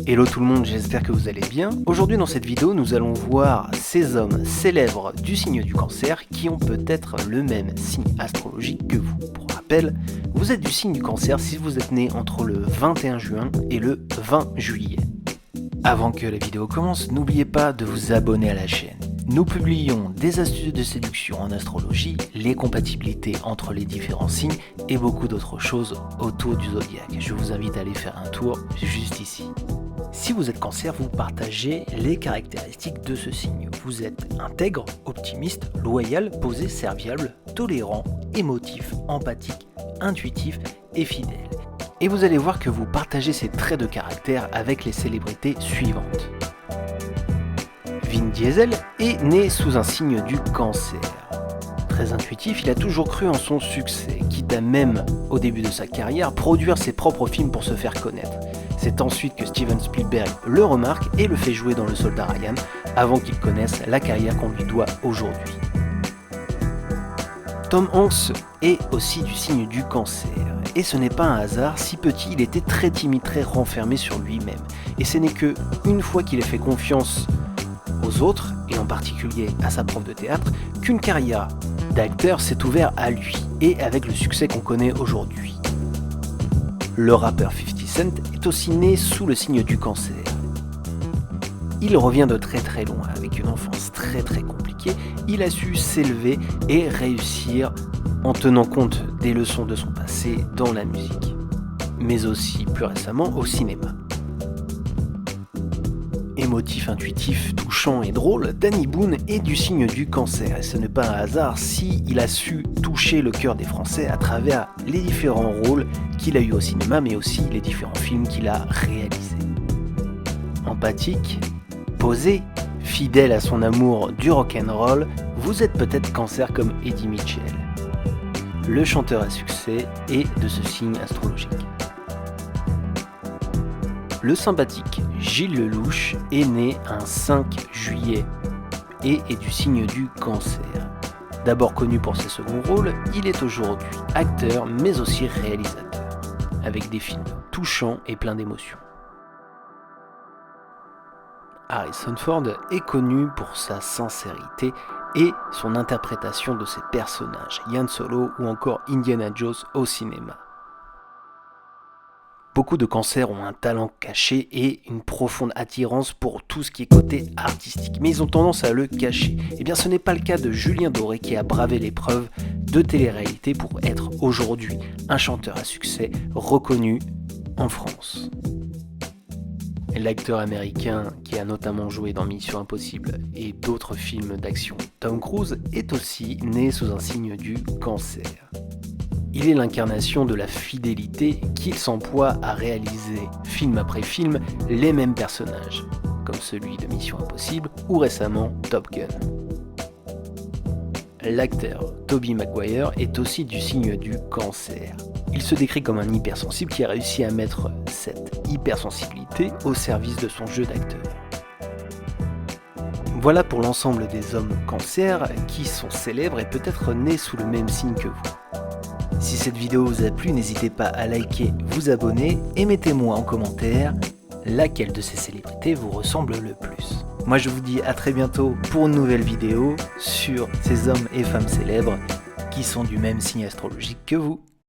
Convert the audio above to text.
Hello tout le monde, j'espère que vous allez bien. Aujourd'hui dans cette vidéo, nous allons voir ces hommes célèbres du signe du Cancer qui ont peut-être le même signe astrologique que vous. Pour rappel, vous êtes du signe du Cancer si vous êtes né entre le 21 juin et le 20 juillet. Avant que la vidéo commence, n'oubliez pas de vous abonner à la chaîne. Nous publions des astuces de séduction en astrologie, les compatibilités entre les différents signes et beaucoup d'autres choses autour du zodiaque. Je vous invite à aller faire un tour juste ici. Si vous êtes Cancer, vous partagez les caractéristiques de ce signe. Vous êtes intègre, optimiste, loyal, posé, serviable, tolérant, émotif, empathique, intuitif et fidèle. Et vous allez voir que vous partagez ces traits de caractère avec les célébrités suivantes. Vin Diesel est né sous un signe du Cancer. Très intuitif, il a toujours cru en son succès, quitte à même, au début de sa carrière, produire ses propres films pour se faire connaître. C'est ensuite que Steven Spielberg le remarque et le fait jouer dans Le Soldat Ryan, avant qu'il connaisse la carrière qu'on lui doit aujourd'hui. Tom Hanks est aussi du signe du Cancer. Et ce n'est pas un hasard, si petit, il était très timide, très renfermé sur lui-même. Et ce n'est que une fois qu'il a fait confiance aux autres, et en particulier à sa prof de théâtre, qu'une carrière d'acteur s'est ouverte à lui, et avec le succès qu'on connaît aujourd'hui. Le rappeur 50 Cent est aussi né sous le signe du Cancer. Il revient de très loin, avec une enfance très compliquée, il a su s'élever et réussir en tenant compte des leçons de son passé dans la musique, mais aussi plus récemment au cinéma. Émotif, intuitif, touchant et drôle, Danny Boone est du signe du Cancer et ce n'est pas un hasard si il a su toucher le cœur des Français à travers les différents rôles qu'il a eu au cinéma mais aussi les différents films qu'il a réalisés. Empathique, posé, fidèle à son amour du rock'n'roll, vous êtes peut-être Cancer comme Eddie Mitchell. Le chanteur à succès est de ce signe astrologique. Le sympathique Gilles Lelouch est né un 5 juillet et est du signe du Cancer. D'abord connu pour ses seconds rôles, il est aujourd'hui acteur mais aussi réalisateur, avec des films touchants et pleins d'émotions. Harrison Ford est connu pour sa sincérité et son interprétation de ses personnages, Han Solo ou encore Indiana Jones au cinéma. Beaucoup de Cancers ont un talent caché et une profonde attirance pour tout ce qui est côté artistique, mais ils ont tendance à le cacher. Et bien ce n'est pas le cas de Julien Doré qui a bravé l'épreuve de télé-réalité pour être aujourd'hui un chanteur à succès reconnu en France. L'acteur américain qui a notamment joué dans Mission Impossible et d'autres films d'action, Tom Cruise, est aussi né sous un signe du Cancer. Il est l'incarnation de la fidélité qu'il s'emploie à réaliser film après film les mêmes personnages, comme celui de Mission Impossible ou récemment Top Gun. L'acteur Tobey Maguire est aussi du signe du Cancer. Il se décrit comme un hypersensible qui a réussi à mettre cette hypersensibilité au service de son jeu d'acteur. Voilà pour l'ensemble des hommes Cancer qui sont célèbres et peut-être nés sous le même signe que vous. Si cette vidéo vous a plu, n'hésitez pas à liker, vous abonner et mettez-moi en commentaire laquelle de ces célébrités vous ressemble le plus. Moi je vous dis à très bientôt pour une nouvelle vidéo sur ces hommes et femmes célèbres qui sont du même signe astrologique que vous.